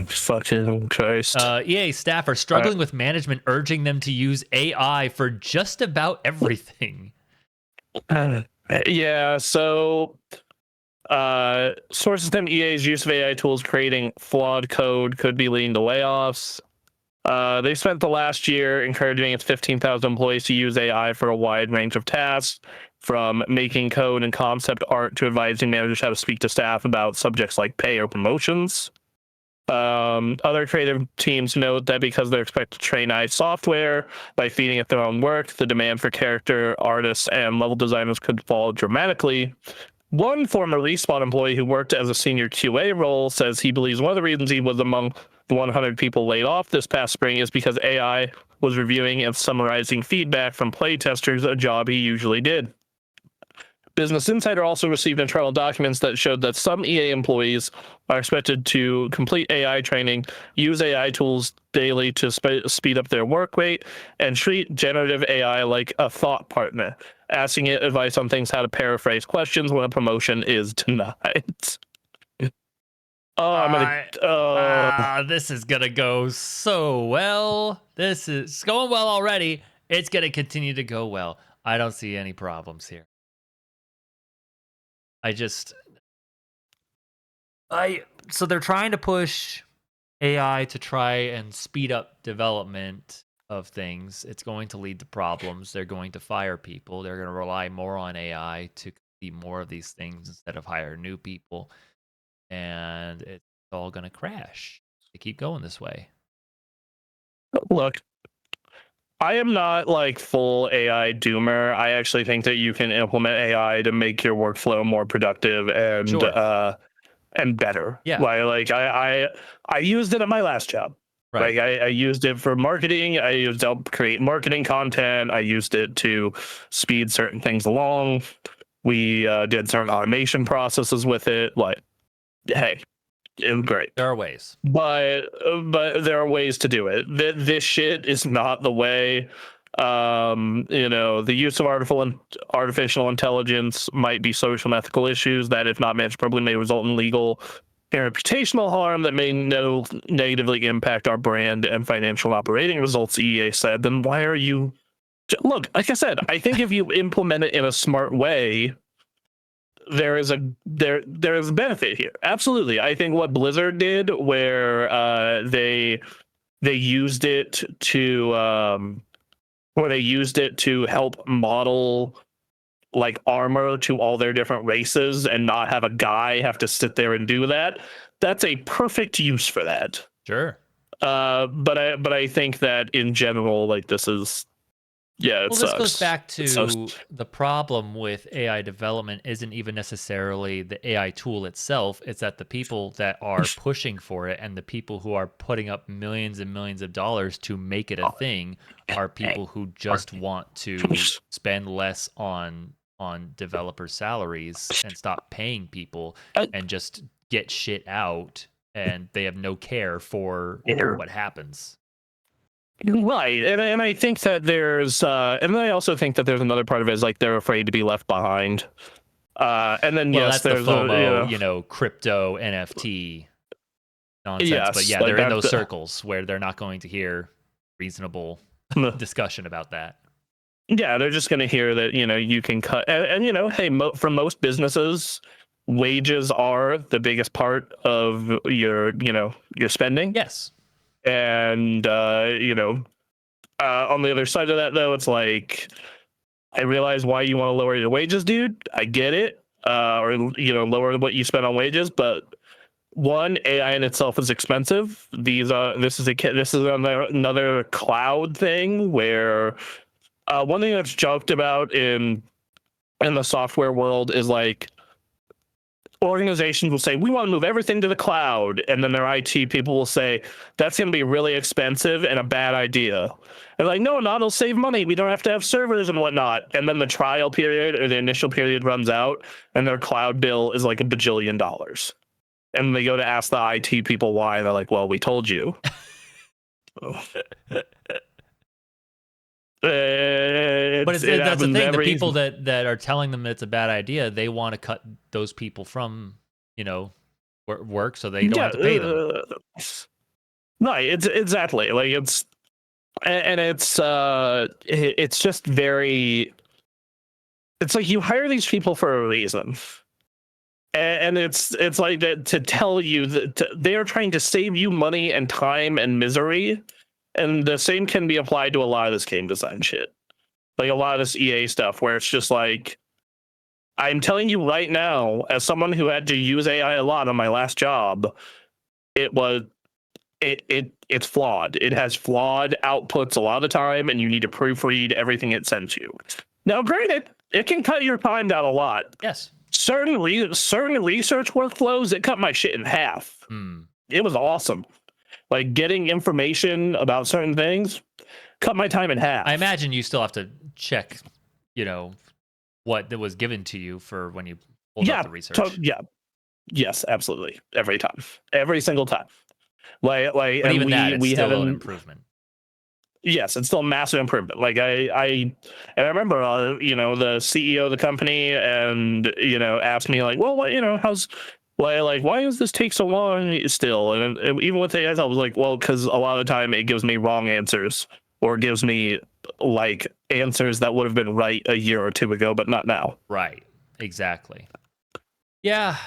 fucking Christ. EA staff are struggling with management urging them to use AI for just about everything. Yeah, so sources claim EA's use of AI tools creating flawed code could be leading to layoffs. They spent the last year encouraging its 15,000 employees to use AI for a wide range of tasks, from making code and concept art to advising managers how to speak to staff about subjects like pay or promotions. Other creative teams note that because they're expected to train AI software by feeding it their own work, the demand for character artists and level designers could fall dramatically. One former Respawn employee who worked as a senior QA role says he believes one of the reasons he was among the 100 people laid off this past spring is because AI was reviewing and summarizing feedback from playtesters, a job he usually did. Business Insider also received internal documents that showed that some EA employees are expected to complete AI training, use AI tools daily to speed up their work rate, and treat generative AI like a thought partner, asking it advice on things how to paraphrase questions when a promotion is denied. This is gonna go so well. This is going well already. It's gonna continue to go well. I don't see any problems here. So they're trying to push AI to try and speed up development of things. It's going to lead to problems. They're going to fire people. They're going to rely more on AI to complete more of these things instead of hire new people. And it's all going to crash. They keep going this way. Look, I am not like full AI doomer. I actually think that you can implement AI to make your workflow more productive and Sure. And better. Yeah. I used it at my last job. Right. Like I used it for marketing. I used it to create marketing content. I used it to speed certain things along. We did certain automation processes with it. Like, hey, it was great. There are ways, but there are ways to do it. This shit is not the way. The use of artificial intelligence might be social and ethical issues that, if not managed properly, may result in legal and reputational harm that may negatively impact our brand and financial operating results, EA said. Then why are you... Look, like I said, I think if you implement it in a smart way, there is a benefit here. Absolutely. I think what Blizzard did, where they used it to help model like armor to all their different races and not have a guy have to sit there and do that. That's a perfect use for that. Sure. But I think that in general, like, this is... Yeah, this goes back to the problem with AI development isn't even necessarily the AI tool itself. It's that the people that are pushing for it and the people who are putting up millions and millions of dollars to make it a thing are people who just want to spend less on developer salaries and stop paying people and just get shit out, and they have no care for what happens. Right, and I think that there's, and I also think that there's another part of it is like they're afraid to be left behind. And then yes, that's there's the FOMO, crypto NFT nonsense. Yes, but yeah, they're in those circles where they're not going to hear reasonable discussion about that. Yeah, they're just going to hear that you can cut, and hey, for most businesses, wages are the biggest part of your spending. Yes. And on the other side of that, though, it's like, I realize why you want to lower your wages, dude. I get it. Or lower what you spend on wages, but one, AI in itself is expensive. This is another cloud thing where one thing that's joked about in the software world is like, organizations will say, we want to move everything to the cloud, and then their IT people will say, that's going to be really expensive and a bad idea. And like, no, it'll save money. We don't have to have servers and whatnot. And then the trial period or the initial period runs out, and their cloud bill is like $1 bajillion. And they go to ask the IT people why, and they're like, well, we told you. But that's the thing. The people that are telling them it's a bad idea, they want to cut those people from work so they don't have to pay them. No, it's exactly like it's just very. It's like you hire these people for a reason, and it's like that to tell you that they are trying to save you money and time and misery, and the same can be applied to a lot of this game design shit. Like a lot of this EA stuff, where it's just like, I'm telling you right now, as someone who had to use AI a lot on my last job, it was it's flawed. It has flawed outputs a lot of the time, and you need to proofread everything it sends you. Now, granted, it can cut your time down a lot. Yes. Certain research workflows, it cut my shit in half. It was awesome. Like getting information about certain things, cut my time in half. I imagine you still have to check, what was given to you for when you pulled up the research. Yes, absolutely. Every time, every single time. Like, but even that, it's still an haven't. Improvement. Yes, it's still a massive improvement. Like I remember, the CEO of the company, and asked me like, well, what, how's, why does this take so long still? And even with AI, I was like, well, because a lot of the time it gives me wrong answers, or gives me like answers that would have been right a year or two ago, but not now. Right. Exactly. Yeah.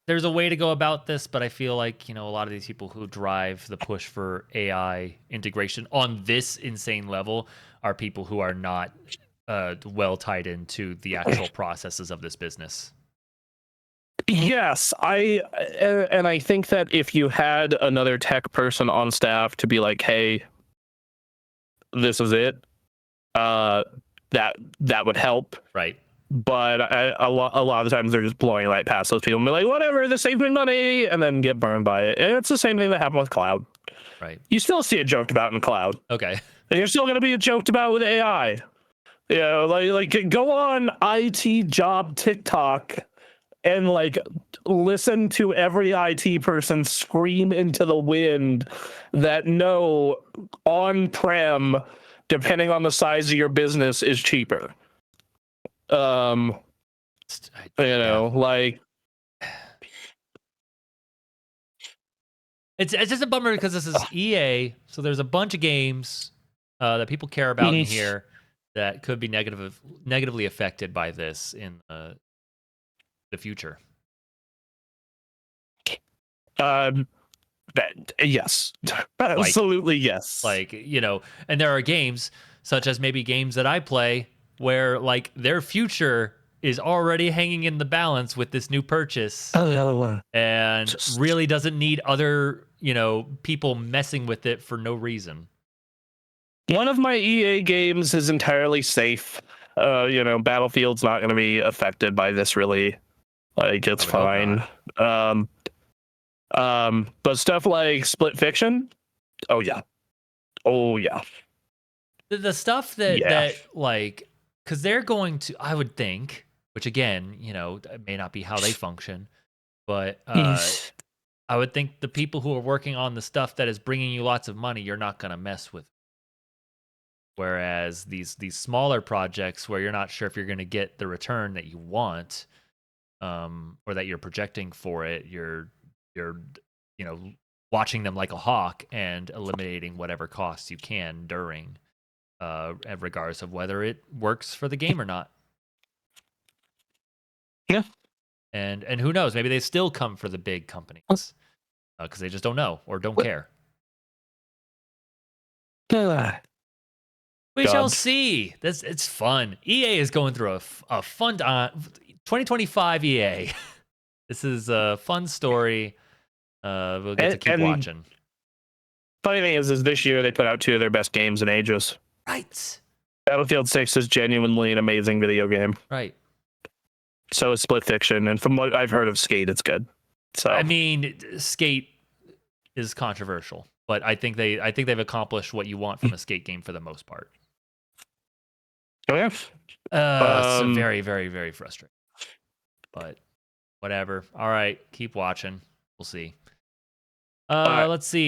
There's a way to go about this, but I feel like, a lot of these people who drive the push for AI integration on this insane level are people who are not well tied into the actual processes of this business. Yes, I think that if you had another tech person on staff to be like, hey, this is it, that would help. Right. But a lot of the times they're just blowing right past those people and be like, whatever, this saves me money, and then get burned by it. And it's the same thing that happened with cloud. Right. You still see it joked about in cloud. Okay. And you're still going to be joked about with AI. Like go on IT job TikTok and like listen to every IT person scream into the wind that no, on-prem, depending on the size of your business, is cheaper. Like, it's just a bummer because this is EA, so there's a bunch of games that people care about in here that could be negatively affected by this in the future. Yes, absolutely, yes. And there are games such as maybe games that I play where like their future is already hanging in the balance with this new purchase, and really doesn't need other people messing with it for no reason. One of my EA games is entirely safe. Battlefield's not going to be affected by this really. Like, it's fine. But stuff like Split Fiction, oh yeah. The stuff that like, because they're going to, I would think, which again, it may not be how they function, but I would think the people who are working on the stuff that is bringing you lots of money, you're not going to mess with. Whereas these smaller projects where you're not sure if you're going to get the return that you want, or that you're projecting for it, you're watching them like a hawk and eliminating whatever costs you can during, regardless of whether it works for the game or not. Yeah. And who knows? Maybe they still come for the big companies because they just don't know or don't care. We shall see. It's fun. EA is going through a fun 2025 EA. This is a fun story. We'll get to keep watching. Funny thing is this year they put out 2 of their best games in ages. Right. Battlefield 6 is genuinely an amazing video game. Right. So is Split Fiction, and from what I've heard of Skate, it's good. So I mean, Skate is controversial, but I think they've accomplished what you want from a Skate game for the most part. Oh yeah. So very, very, very frustrating. But whatever. All right, keep watching. We'll see. Let's see.